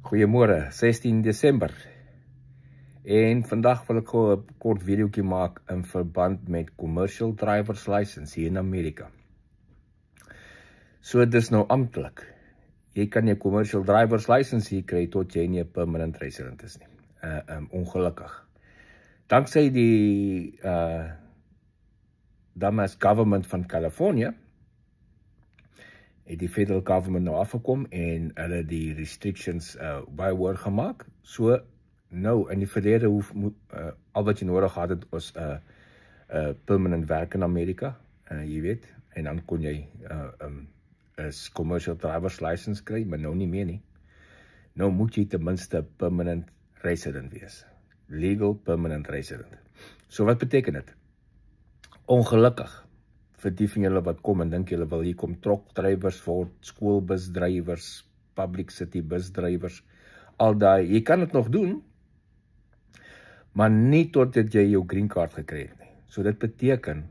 Goeiemôre, 16 Desember. En vandag wil ek gou 'n kort videoetjie maak in verband met commercial driver's license hier in Amerika. So dis nou amptelik. Jy kan jou commercial driver's license hier kry tot jy nie 'n permanent resident is nie. Ongelukkig. Danksy die Dumbass government van California het die federal government nou afgekom en hulle die restrictions baie hoër gemaak. So nou in die verlede al wat jy nodig gehad het was permanent werk in Amerika, jy weet, en dan kon jy 'n commercial driver's license kry, maar nou nie meer nie. Nou moet jy ten minste permanent resident wees. Legal permanent resident. So wat beteken dit? Ongelukkig vir die van julle wat kom en dink julle wil hier kom trokdrywers word, skoolbusdrywers, public city busdrywers, al daai, jy kan dit nog doen, maar nie totdat jy jou green card gekry het nie. So dit beteken,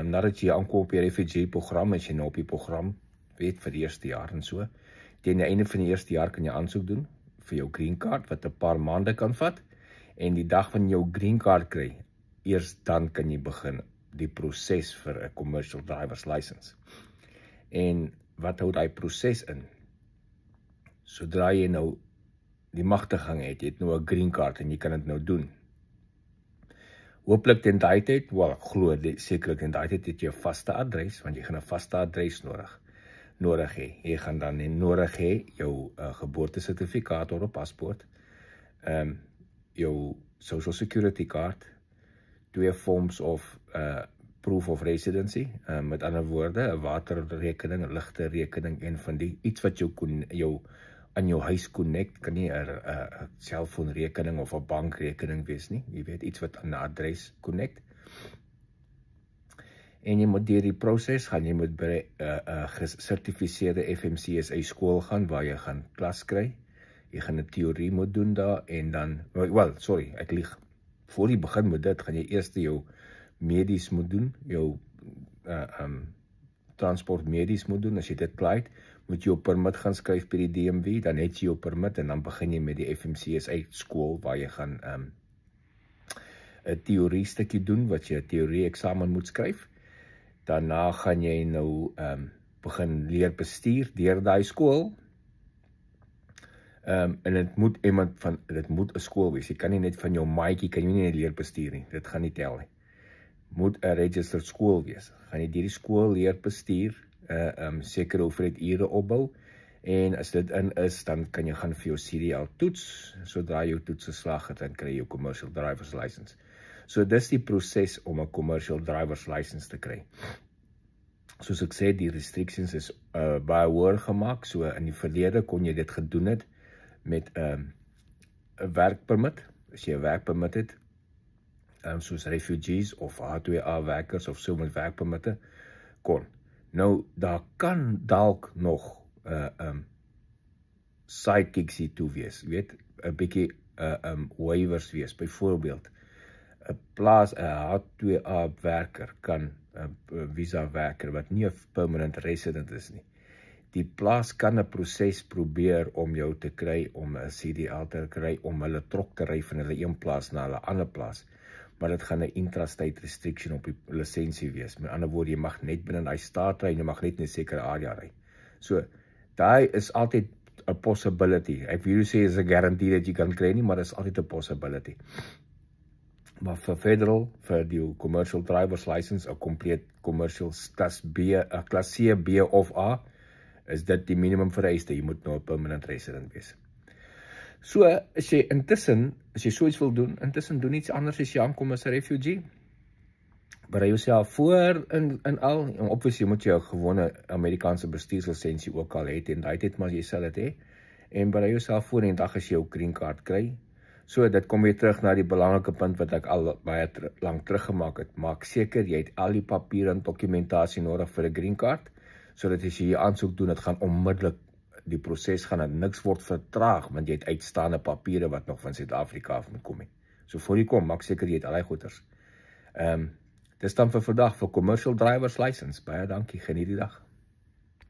nadat jy aankom op die refugee program, as jy nou op die program weet vir die eerste jaar en so, teen die einde van die eerste jaar kan jy aansoek doen vir jou green card, wat 'n paar maande kan vat, en die dag van jou green card kry, eers dan kan jy begin die proses vir 'n commercial driver's license. En wat hou daai proses in? Sodra jy nou die magtiging het, jy het nou 'n green card en jy kan dit nou doen. Hooplik teen daai tyd, glo sekerlik teen daai tyd het jy 'n vaste adres, want jy gaan 'n vaste adres nodig hê. Jy gaan dan nodig hê jou geboortesertifikaat of 'n paspoort, jou social security card, 2 forms of proof of residency, met ander woorde, 'n waterrekening, 'n ligte rekening, en van die iets wat jou aan jou huis connect, kan nie 'n selfoonrekening of 'n bankrekening wees nie, jy weet, iets wat aan 'n adres connect. En jy moet deur die proses gaan, jy moet by 'n gesertifiseerde FMCSA skool gaan waar jy gaan klas kry. Jy gaan 'n teorie moet doen daar en dan, ek lieg. Voor jy begin met dit, gaan jy eers jou medies moet doen, jou transport medies moet doen. As jy dit klaar het, moet jy jou permit gaan skryf by die DMV, dan het jy jou permit en dan begin jy met die FMCSA skool waar jy gaan 'n teorie stukkie doen, wat jy 'n teorie eksamen moet skryf. Daarna gaan jy nou begin leer bestuur deur daai skool. En dit moet dit moet 'n skool wees. Jy kan nie net van jou maatjie kan jy nie leer bestuur nie. Dit gaan nie tel nie. Moet 'n registered skool wees. Gaan jy deur die skool leer bestuur, sekere hoeveelheid ure opbou, en as dit in is, dan kan jy gaan vir jou CDL toets. Sodra jou toets geslaag het, dan kry jy jou commercial driver's license. So dis die proses om 'n commercial driver's license te kry. Soos ek sê, die restrictions is baie hoër gemaak. So in die verlede kon jy dit gedoen het met 'n werkpermit. As jy 'n werkpermit het, soos refugees of H2A werkers of so met werkpermitte kon. Nou, daar kan dalk nog sidekicks hier toe wees, weet, 'n bietjie waivers wees. Byvoorbeeld, 'n H2A werker kan 'n visa werker wat nie 'n permanent resident is nie. Die plaas kan 'n proses probeer om jou te kry, om 'n CDL te kry, om hulle trok te ry van hulle een plaas na hulle ander plaas. Maar dit gaan 'n intrastate restriction op die lisensie wees. Met ander woorde, jy mag net binne daai staat ry, jy mag net in 'n sekere area ry. So, daai is altyd 'n possibility. Ek wil sê is 'n garantie dat jy kan kry nie, maar dit is altyd 'n possibility. Maar vir federal, vir die commercial driver's license, 'n compleet commercial klas C, B of A, is dit die minimum vereiste. Jy moet nou 'n permanent resident wees. So, as jy so iets wil doen, intussen doen iets anders as jy aankom as 'n refugee. Berei jouself voor in al, en obviously moet jy 'n gewone Amerikaanse bestuurslisensie ook al hê, en daai tyd maar jy sal dit hê, en berei jouself voor en dag as jy jou green card kry. So, dit kom weer terug na die belangrike punt wat ek al baie lank teruggemaak het. Maak seker, jy het al die papiere en dokumentasie nodig vir 'n green card, sodat as jy aansoek doen, dit gaan onmiddellik, die proses gaan en niks word vertraag, want jy het uitstaande papiere wat nog van Suid-Afrika af moet kom. So voor jy kom, maak seker jy het al die goeders. Dis dan vir vandag vir commercial driver's license. Baie dankie, geniet die dag.